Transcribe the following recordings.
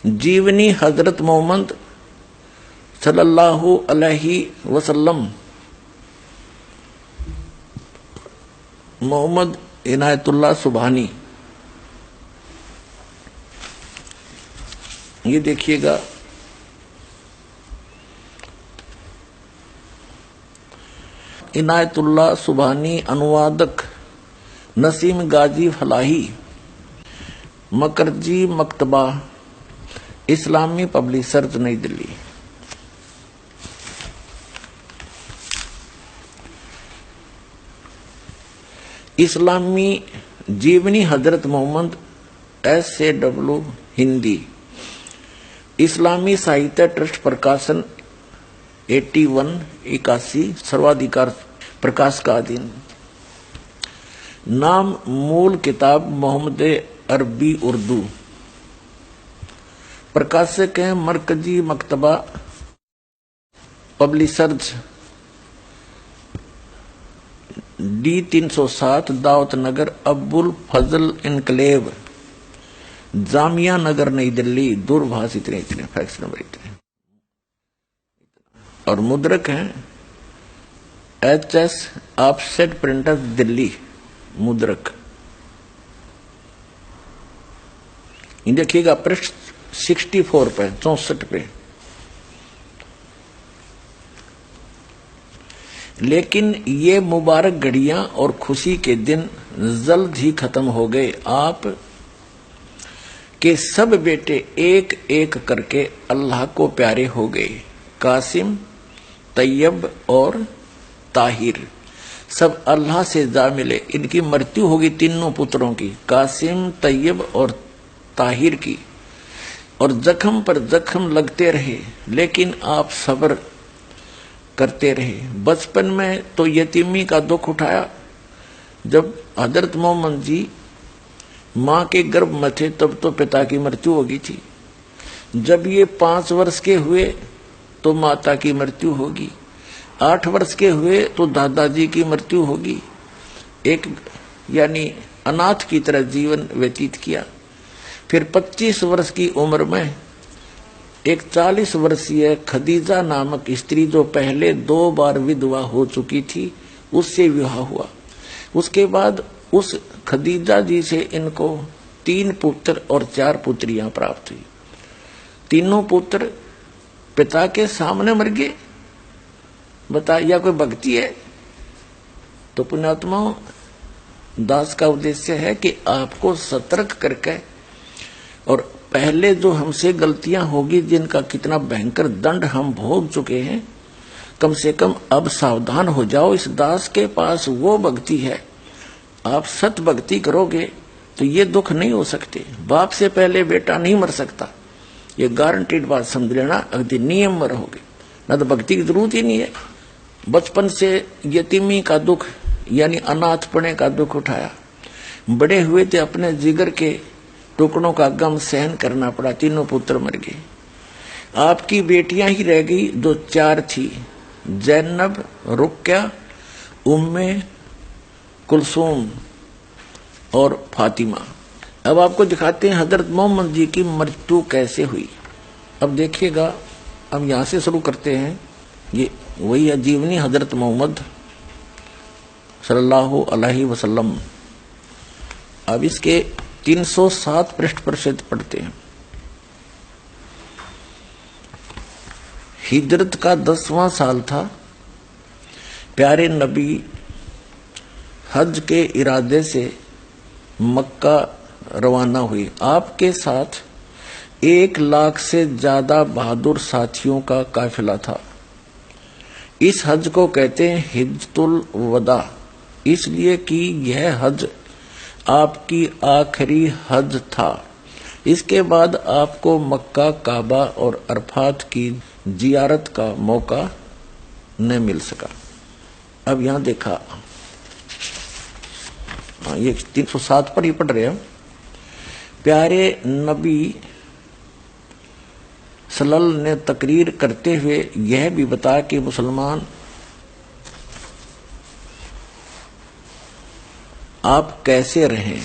जीवनी हजरत मोहम्मद सल्लल्लाहु अलैहि वसल्लम मोहम्मद इनायतुल्लाह सुबहानी। ये देखिएगा, इनायतुल्लाह सुबहानी, अनुवादक नसीम गाजी फलाही, मकरजी मकतबा, इस्लामी पब्लिशर्स, नई दिल्ली। इस्लामी जीवनी हजरत मोहम्मद, SAW, हिंदी। इस्लामी साहित्य ट्रस्ट प्रकाशन 81 सर्वाधिकार प्रकाश का अधीन। नाम मूल किताब मोहम्मद अरबी उर्दू। प्रकाशक हैं मरकजी मकतबा पब्लिशर्स, D307, दावत नगर, अब्बुल फजल इनकलेव, जामिया नगर, नई दिल्ली। दूरभाष इतने फैक्स नंबर इतने। और मुद्रक हैं HS ऑफसेट प्रिंटर्स, दिल्ली, मुद्रक। देखिएगा पृष्ठ 64 पे, 64 पे। लेकिन ये मुबारक घड़ियां और खुशी के दिन जल्द ही खत्म हो गए। आप के सब बेटे एक एक करके अल्लाह को प्यारे हो गए। कासिम, तैयब और ताहिर सब अल्लाह से जा मिले। इनकी मृत्यु होगी, तीनों पुत्रों की, कासिम, तैयब और ताहिर की। और जख्म पर जख्म लगते रहे, लेकिन आप सब्र करते रहे। बचपन में तो यतीमी का दुख उठाया। जब हजरत मोहम्मद जी माँ के गर्भ में थे तब तो पिता की मृत्यु हो गई थी। जब ये 5 वर्ष के हुए तो माता की मृत्यु होगी। 8 वर्ष के हुए तो दादाजी की मृत्यु होगी। एक यानी अनाथ की तरह जीवन व्यतीत किया। फिर 25 वर्ष की उम्र में एक 40 वर्षीय खदीजा नामक स्त्री, जो पहले 2 बार विधवा हो चुकी थी, उससे विवाह हुआ। उसके बाद उस खदीजा जी से इनको 3 पुत्र और 4 पुत्रियां प्राप्त हुई। तीनों पुत्र पिता के सामने मर गए। बताइए कोई भक्ति है? तो पुण्यात्माओं, दास का उद्देश्य है कि आपको सतर्क करके, और पहले जो हमसे गलतियां होगी जिनका कितना भयंकर दंड हम भोग चुके हैं, कम से कम अब सावधान हो जाओ। इस दास के पास वो भक्ति है, आप सत भक्ति करोगे तो ये दुख नहीं हो सकते। बाप से पहले बेटा नहीं मर सकता, ये गारंटीड बात समझ लेना। अगले नियम में रहोगे ना तो भक्ति की जरूरत ही नहीं है। बचपन से यतीमी का दुख यानी अनाथपने का दुख उठाया। बड़े हुए थे, अपने जिगर के टुकड़ों का गम सहन करना पड़ा। तीनों पुत्र मर गए। आपकी बेटियां ही रह गई जो 4 थी, जैनब, रुक्या, उम्मे कुलसूम और फातिमा। अब आपको दिखाते हैं हजरत मोहम्मद जी की मृत्यु कैसे हुई। अब देखिएगा, अब यहां से शुरू करते हैं। ये वही है जीवनी हजरत मोहम्मद सल्लल्लाहु अलैहि वसल्लम। अब इसके 307 पृष्ठ पर से पढ़ते हैं। हिजरत का 10वां साल था। प्यारे नबी हज के इरादे से मक्का रवाना हुई। आपके साथ 1 लाख से ज्यादा बहादुर साथियों का काफिला था। इस हज को कहते हैं हिज्जतुल वदा, इसलिए कि यह हज आपकी आखिरी हज था। इसके बाद आपको मक्का, काबा और अरफात की जियारत का मौका न मिल सका। अब यहां देखा, ये 307 पर ही पढ़ रहे हैं। प्यारे नबी सल्लल्लाहु ने तकरीर करते हुए यह भी बताया कि मुसलमान आप कैसे रहें।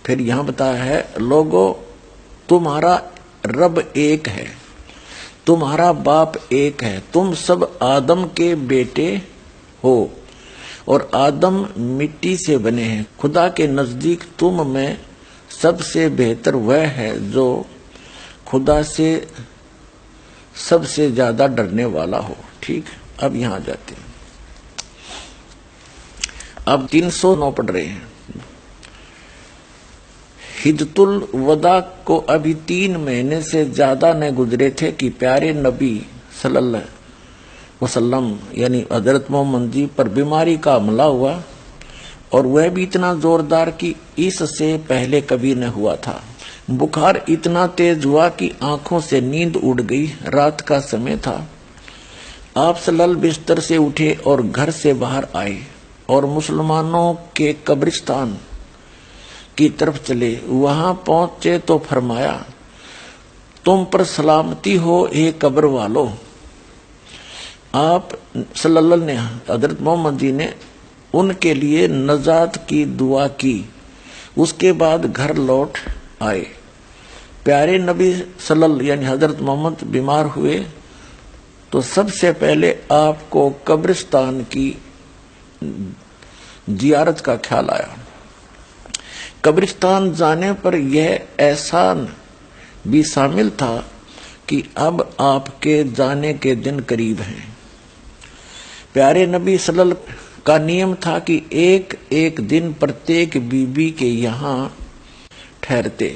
फिर यहां बताया है, लोगों تمہارا رب ایک ہے، تمہارا باپ ایک ہے، تم سب آدم کے بیٹے ہو اور آدم مٹی سے بنے ہیں۔ خدا کے نزدیک تم میں سب سے بہتر وہ ہے جو خدا سے سب سے زیادہ ڈرنے والا ہو۔ ٹھیک، اب یہاں جاتے ہیں، اب 309 پڑھ رہے ہیں۔ حجۃ الوداع کو ابھی 3 مہینے سے زیادہ نہ گزرے تھے کہ پیارے نبی صلی اللہ علیہ وسلم یعنی حضرت محمد جی پر بیماری کا حملہ ہوا، اور وہ بھی اتنا زوردار کہ اس سے پہلے کبھی نہ ہوا تھا۔ بخار اتنا تیز ہوا کہ آنکھوں سے نیند اڑ گئی۔ رات کا سمے تھا۔ آپ صلی اللہ علیہ وسلم بستر سے اٹھے اور گھر سے باہر آئے اور مسلمانوں کے قبرستان کی طرف چلے۔ وہاں پہنچے تو فرمایا، تم پر سلامتی ہو اے قبر والو۔ آپ صلی اللہ علیہ وسلم نے حضرت محمد جی نے ان کے لیے نجات کی دعا کی۔ اس کے بعد گھر لوٹ آئے۔ پیارے نبی صلی اللہ یعنی حضرت محمد بیمار ہوئے تو سب سے پہلے آپ کو قبرستان کی زیارت کا خیال آیا۔ قبرستان جانے پر یہ احسان بھی شامل تھا کہ اب آپ کے جانے کے دن قریب ہیں۔ پیارے نبی صلی اللہ علیہ وسلم کا نیم تھا کہ ایک ایک دن پرتیک بی بی کے یہاں ٹھہرتے۔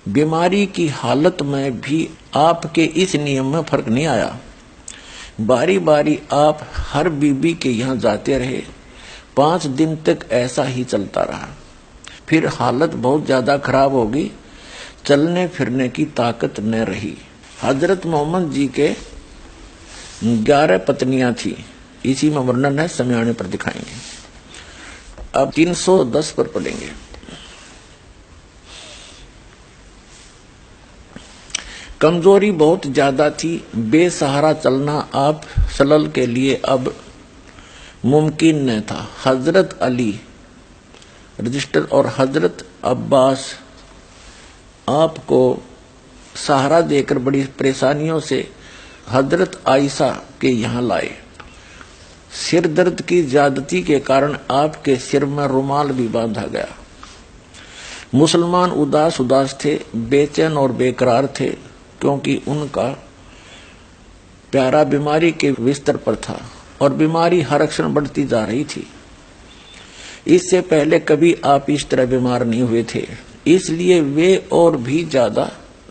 بیماری کی حالت میں بھی آپ کے اس نیم میں فرق نہیں آیا۔ باری باری آپ ہر بی بی کے یہاں جاتے رہے۔ 5 دن تک ایسا ہی چلتا رہا۔ پھر حالت بہت زیادہ خراب ہوگی، چلنے پھرنے کی طاقت نہ رہی۔ حضرت محمد جی کے 11 پتنیاں تھیں، اسی میں ورنن ہے، سمیانے پر دکھائیں گے۔ اب 310 پر پڑھیں گے۔ کمزوری بہت زیادہ تھی، بے سہارا چلنا آپ صلی اللہ علیہ وسلم کے لیے اب ممکن نہ تھا۔ حضرت علی رجسٹر اور حضرت عباس آپ کو سہارا دے کر بڑی پریشانیوں سے حضرت عائشہ کے یہاں لائے۔ سر درد کی زیادتی کے کارن آپ کے سر میں رومال بھی باندھا گیا۔ مسلمان اداس تھے، بے چین اور بے قرار تھے، کیونکہ ان کا پیارا بیماری کے بستر پر تھا اور بیماری ہر اکثر بڑھتی جا رہی تھی۔ اس سے پہلے کبھی آپ اس طرح بیمار نہیں ہوئے تھے، اس لیے وہ اور بھی زیادہ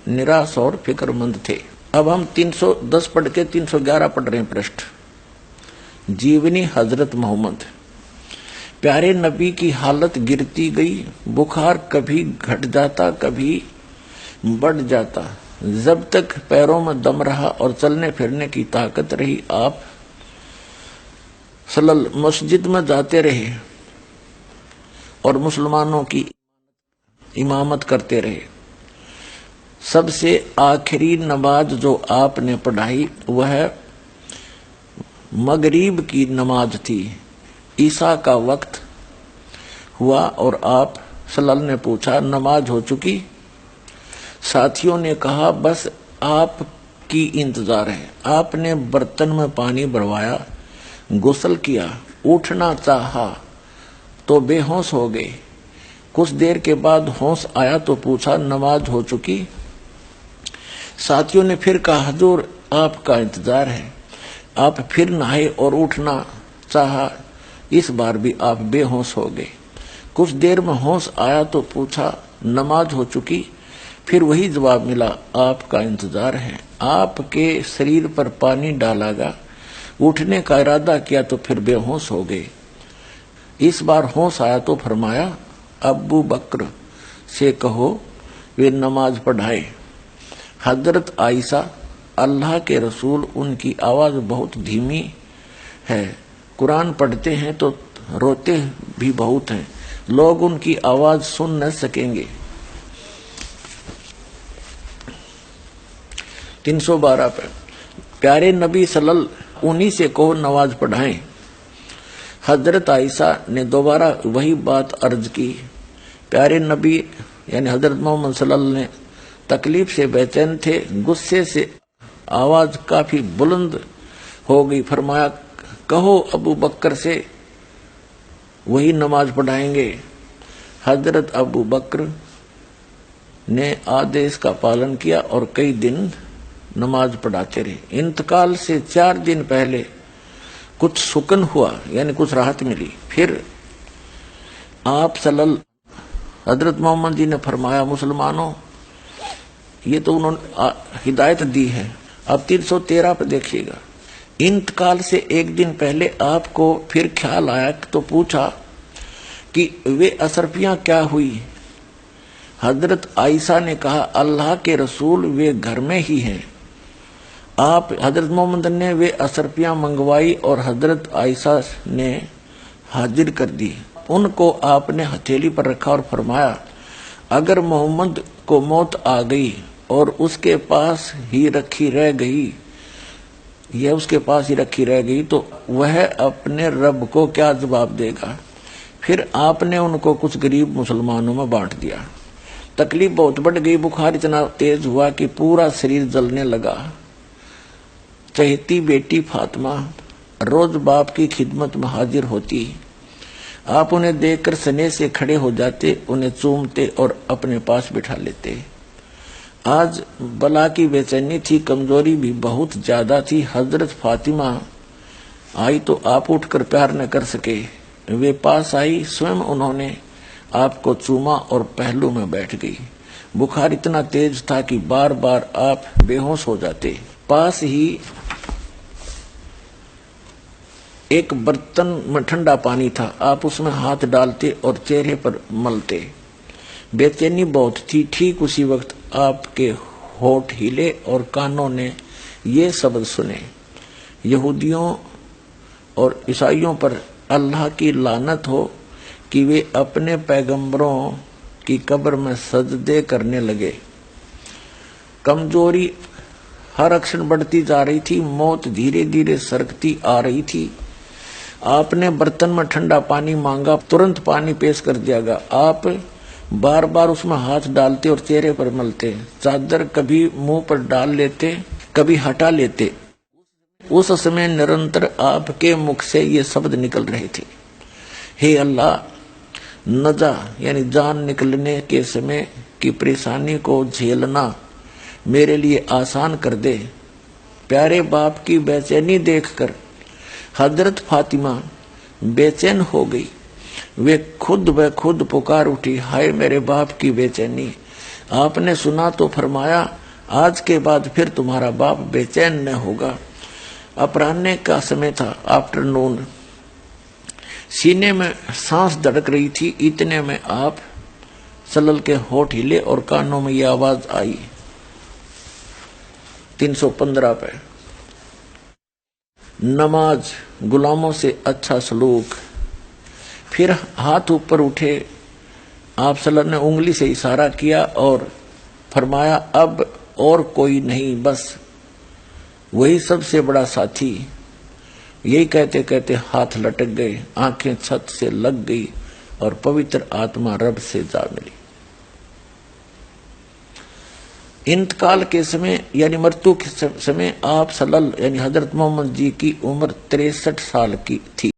نراش اور فکر مند تھے۔ اب ہم 310 پڑھ کے 311 پڑھ رہے ہیں پرشٹ۔ جیونی حضرت محمد۔ پیارے نبی کی حالت گرتی گئی، بخار کبھی گھٹ جاتا کبھی بڑھ جاتا۔ جب تک پیروں میں دم رہا اور چلنے پھرنے کی طاقت رہی، آپ صلی اللہ علیہ وسلم مسجد میں جاتے رہے اور مسلمانوں کی امامت کرتے رہے۔ سب سے آخری نماز جو آپ نے پڑھائی وہ مغرب کی نماز تھی۔ عشاء کا وقت ہوا اور آپ صلی اللہ علیہ وسلم نے پوچھا، نماز ہو چکی؟ ساتھیوں نے کہا، بس آپ کی انتظار ہے۔ آپ نے برتن میں پانی بھروایا، غسل کیا، اٹھنا چاہا تو بے ہوش ہو گئے۔ کچھ دیر کے بعد ہوش آیا تو پوچھا، نماز ہو چکی؟ ساتھیوں نے پھر کہا، حضور آپ کا انتظار ہے۔ آپ پھر نہائے اور اٹھنا چاہا، اس بار بھی آپ بے ہوش ہو گئے۔ کچھ دیر میں ہوش آیا تو پوچھا، نماز ہو چکی؟ پھر وہی جواب ملا، آپ کا انتظار ہے۔ آپ کے شریر پر پانی ڈالا گیا، اٹھنے کا ارادہ کیا تو پھر بے ہوش ہو گئے۔ اس بار ہوش آیا تو فرمایا، ابو بکر سے کہو وہ نماز پڑھائے۔ حضرت عائشہ، اللہ کے رسول، ان کی آواز بہت دھیمی ہے، قرآن پڑھتے ہیں تو روتے بھی بہت ہیں، لوگ ان کی آواز سن نہ سکیں گے۔ 312 پہ پیارے نبی صلی اللہ علیہ وسلم، انہی سے کہو نماز پڑھائیں۔ حضرت عائشہ نے دوبارہ وہی بات عرض کی۔ پیارے نبی یعنی حضرت محمد صلی اللہ علیہ وسلم نے तकलीफ से बेचैन थे। गुस्से से आवाज काफी बुलंद हो गई। फरमाया, कहो अबू बकर से वही नमाज पढ़ाएंगे। हजरत अबू बकर ने आदेश का पालन किया और कई दिन नमाज पढ़ाते रहे। इंतकाल से 4 दिन पहले कुछ सुकन हुआ, यानी कुछ राहत मिली। फिर आप हजरत मोहम्मद जी ने फरमाया, मुसलमानों, ये तो उन्होंने हिदायत दी है। अब 313 पे देखिएगा। इंतकाल से 1 दिन पहले आपको फिर ख्याल आया तो पूछा कि वे अशरफियां क्या हुई। हजरत आयशा ने कहा, अल्लाह के रसूल वे घर में ही हैं। आप हजरत मोहम्मद ने वे अशरफियां मंगवाई और हजरत आयशा ने हाजिर कर दी। उनको आपने हथेली पर रखा और फरमाया, अगर मोहम्मद को मौत आ गई और उसके पास ही रखी रह गई, यह उसके पास ही रखी रह गई, तो वह अपने रब को क्या जवाब देगा। फिर आपने उनको कुछ गरीब मुसलमानों में बांट दिया। तकलीफ बहुत बढ़ गई। बुखार इतना तेज हुआ कि पूरा शरीर जलने लगा। चहेती बेटी फातिमा रोज बाप की खिदमत में हाजिर होती। आप उन्हें देखकर स्नेह से खड़े हो जाते, उन्हें चूमते और अपने पास बिठा लेते। आज बला की बेचैनी थी, कमजोरी भी बहुत ज्यादा थी। हजरत फातिमा आई तो आप उठकर प्यार न कर सके। वे पास आई, स्वयं उन्होंने आपको चूमा और पहलू में बैठ गई। बुखार इतना तेज था कि बार बार आप बेहोश हो जाते। पास ही एक बर्तन में ठंडा पानी था, आप उसमें हाथ डालते और चेहरे पर मलते। बेचैनी बहुत थी। ठीक उसी वक्त आपके होठ हिले और कानों ने ये शब्द सुने, यहूदियों और ईसाइयों पर अल्लाह की लानत हो कि वे अपने पैगंबरों की कब्र में सजदे करने लगे। कमजोरी हर क्षण बढ़ती जा रही थी। मौत धीरे धीरे सरकती आ रही थी। आपने बर्तन में ठंडा पानी मांगा, तुरंत पानी पेश कर दिया गया। आप बार बार उसमें हाथ डालते और चेहरे पर मलते। चादर कभी मुंह पर डाल लेते, कभी हटा लेते। उस समय निरंतर आपके मुख से ये शब्द निकल रहे थे, हे अल्लाह, नजा यानी जान निकलने के समय की परेशानी को झेलना मेरे लिए आसान कर दे। प्यारे बाप की बेचैनी देखकर हजरत फातिमा बेचैन हो गई। वे खुद ब खुद पुकार उठी, हाय मेरे बाप की बेचैनी। आपने सुना तो फरमाया, आज के बाद फिर तुम्हारा बाप बेचैन न होगा। अपराह्न का समय था, आफ्टरनून। सीने में सांस धड़क रही थी। इतने में आप सल्लल्लाहु के होठ हिले और कानों में ये आवाज आई, 315 पे, नमाज गुलामों से अच्छा सलूक। फिर हाथ ऊपर उठे। आप सल्लल्लाहु ने उंगली से इशारा किया और फरमाया, अब और कोई नहीं, बस वही सबसे बड़ा साथी। यही कहते कहते हाथ लटक गए, आंखें छत से लग गई और पवित्र आत्मा रब से जा मिली। इंतकाल के समय यानी मृत्यु के समय आप सल्लल्लाहु यानी हजरत मोहम्मद जी की उम्र 63 साल की थी।